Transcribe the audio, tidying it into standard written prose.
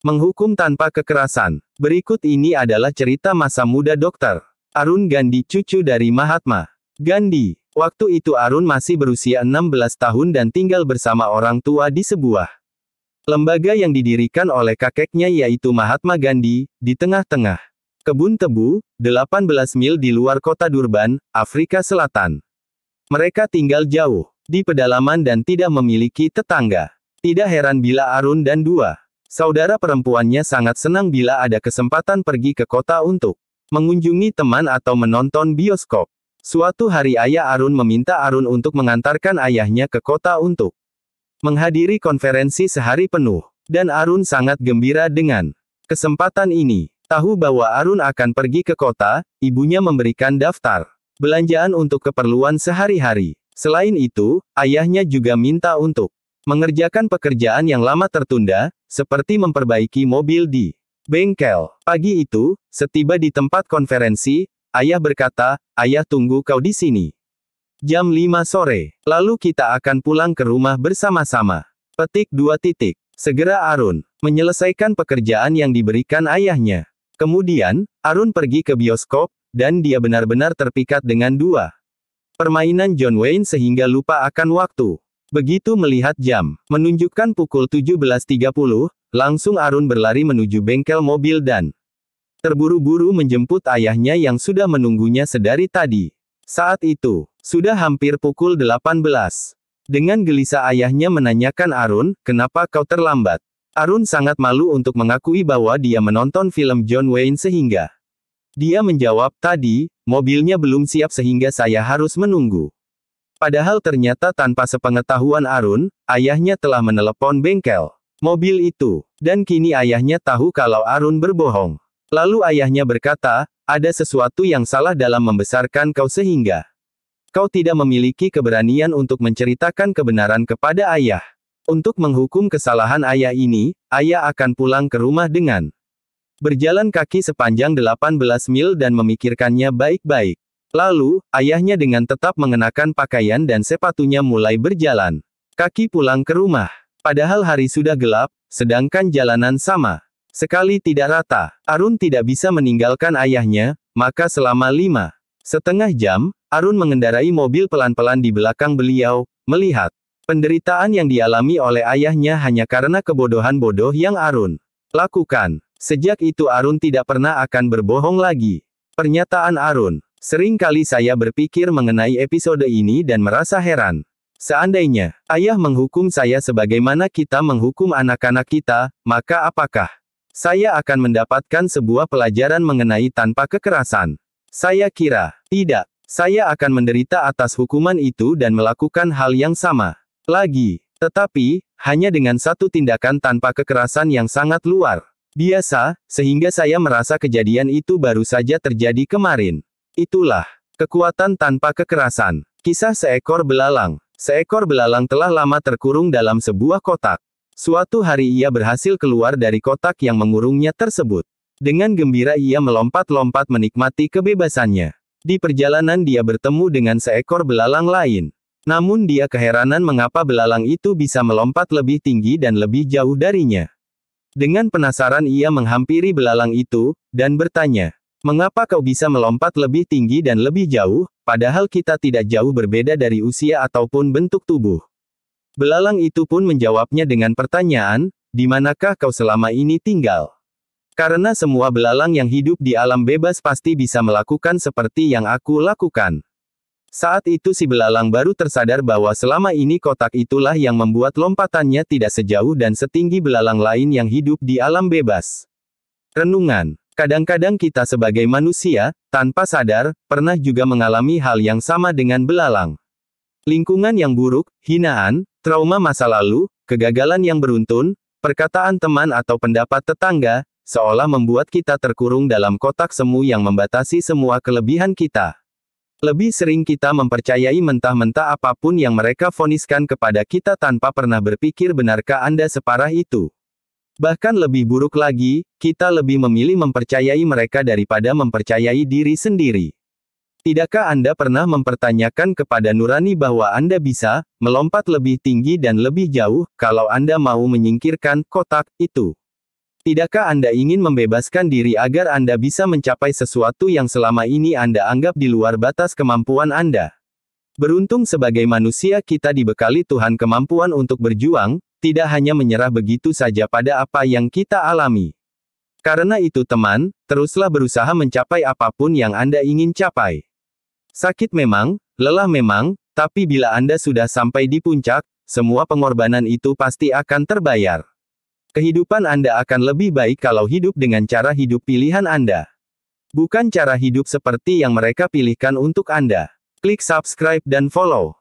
Menghukum tanpa kekerasan. Berikut ini adalah cerita masa muda Dr. Arun Gandhi, cucu dari Mahatma Gandhi. Waktu itu Arun masih berusia 16 tahun dan tinggal bersama orang tua di sebuah lembaga yang didirikan oleh kakeknya yaitu Mahatma Gandhi, di tengah-tengah kebun tebu, 18 mil di luar kota Durban, Afrika Selatan. Mereka tinggal jauh di pedalaman dan tidak memiliki tetangga. Tidak heran bila Arun dan dua saudara perempuannya sangat senang bila ada kesempatan pergi ke kota untuk mengunjungi teman atau menonton bioskop. Suatu hari ayah Arun meminta Arun untuk mengantarkan ayahnya ke kota untuk menghadiri konferensi sehari penuh. Dan Arun sangat gembira dengan kesempatan ini. Tahu bahwa Arun akan pergi ke kota, ibunya memberikan daftar belanjaan untuk keperluan sehari-hari. Selain itu, ayahnya juga minta untuk mengerjakan pekerjaan yang lama tertunda, seperti memperbaiki mobil di bengkel. Pagi itu, setiba di tempat konferensi, ayah berkata, "Ayah tunggu kau di sini. Jam 5 sore. Lalu kita akan pulang ke rumah bersama-sama." Petik 2 titik. Segera Arun menyelesaikan pekerjaan yang diberikan ayahnya. Kemudian, Arun pergi ke bioskop, dan dia benar-benar terpikat dengan dua permainan John Wayne sehingga lupa akan waktu. Begitu melihat jam menunjukkan pukul 17.30, langsung Arun berlari menuju bengkel mobil dan terburu-buru menjemput ayahnya yang sudah menunggunya sedari tadi. Saat itu, sudah hampir pukul 18. Dengan gelisah ayahnya menanyakan Arun, "Kenapa kau terlambat?" Arun sangat malu untuk mengakui bahwa dia menonton film John Wayne sehingga dia menjawab, "Tadi, mobilnya belum siap sehingga saya harus menunggu." Padahal ternyata tanpa sepengetahuan Arun, ayahnya telah menelepon bengkel mobil itu. Dan kini ayahnya tahu kalau Arun berbohong. Lalu ayahnya berkata, "Ada sesuatu yang salah dalam membesarkan kau sehingga kau tidak memiliki keberanian untuk menceritakan kebenaran kepada ayah. Untuk menghukum kesalahan ayah ini, ayah akan pulang ke rumah dengan berjalan kaki sepanjang 18 mil dan memikirkannya baik-baik." Lalu, ayahnya dengan tetap mengenakan pakaian dan sepatunya mulai berjalan kaki pulang ke rumah. Padahal hari sudah gelap, sedangkan jalanan sama sekali tidak rata. Arun tidak bisa meninggalkan ayahnya, maka selama 5,5 jam, Arun mengendarai mobil pelan-pelan di belakang beliau, melihat penderitaan yang dialami oleh ayahnya hanya karena kebodohan bodoh yang Arun lakukan. Sejak itu Arun tidak pernah akan berbohong lagi. Pernyataan Arun. Sering kali saya berpikir mengenai episode ini dan merasa heran. Seandainya ayah menghukum saya sebagaimana kita menghukum anak-anak kita, maka apakah saya akan mendapatkan sebuah pelajaran mengenai tanpa kekerasan? Saya kira tidak. Saya akan menderita atas hukuman itu dan melakukan hal yang sama lagi. Tetapi, hanya dengan satu tindakan tanpa kekerasan yang sangat luar biasa, sehingga saya merasa kejadian itu baru saja terjadi kemarin. Itulah kekuatan tanpa kekerasan. Kisah seekor belalang. Seekor belalang telah lama terkurung dalam sebuah kotak. Suatu hari ia berhasil keluar dari kotak yang mengurungnya tersebut. Dengan gembira ia melompat-lompat menikmati kebebasannya. Di perjalanan dia bertemu dengan seekor belalang lain. Namun dia keheranan mengapa belalang itu bisa melompat lebih tinggi dan lebih jauh darinya. Dengan penasaran ia menghampiri belalang itu, dan bertanya, "Mengapa kau bisa melompat lebih tinggi dan lebih jauh, padahal kita tidak jauh berbeda dari usia ataupun bentuk tubuh?" Belalang itu pun menjawabnya dengan pertanyaan, "Di manakah kau selama ini tinggal?" Karena semua belalang yang hidup di alam bebas pasti bisa melakukan seperti yang aku lakukan. Saat itu si belalang baru tersadar bahwa selama ini kotak itulah yang membuat lompatannya tidak sejauh dan setinggi belalang lain yang hidup di alam bebas. Renungan. Kadang-kadang kita sebagai manusia, tanpa sadar, pernah juga mengalami hal yang sama dengan belalang. Lingkungan yang buruk, hinaan, trauma masa lalu, kegagalan yang beruntun, perkataan teman atau pendapat tetangga, seolah membuat kita terkurung dalam kotak semu yang membatasi semua kelebihan kita. Lebih sering kita mempercayai mentah-mentah apapun yang mereka voniskan kepada kita tanpa pernah berpikir benarkah Anda separah itu. Bahkan lebih buruk lagi, kita lebih memilih mempercayai mereka daripada mempercayai diri sendiri. Tidakkah Anda pernah mempertanyakan kepada nurani bahwa Anda bisa melompat lebih tinggi dan lebih jauh, kalau Anda mau menyingkirkan kotak itu? Tidakkah Anda ingin membebaskan diri agar Anda bisa mencapai sesuatu yang selama ini Anda anggap di luar batas kemampuan Anda? Beruntung sebagai manusia kita dibekali Tuhan kemampuan untuk berjuang, tidak hanya menyerah begitu saja pada apa yang kita alami. Karena itu teman, teruslah berusaha mencapai apapun yang Anda ingin capai. Sakit memang, lelah memang, tapi bila Anda sudah sampai di puncak, semua pengorbanan itu pasti akan terbayar. Kehidupan Anda akan lebih baik kalau hidup dengan cara hidup pilihan Anda. Bukan cara hidup seperti yang mereka pilihkan untuk Anda. Klik subscribe dan follow.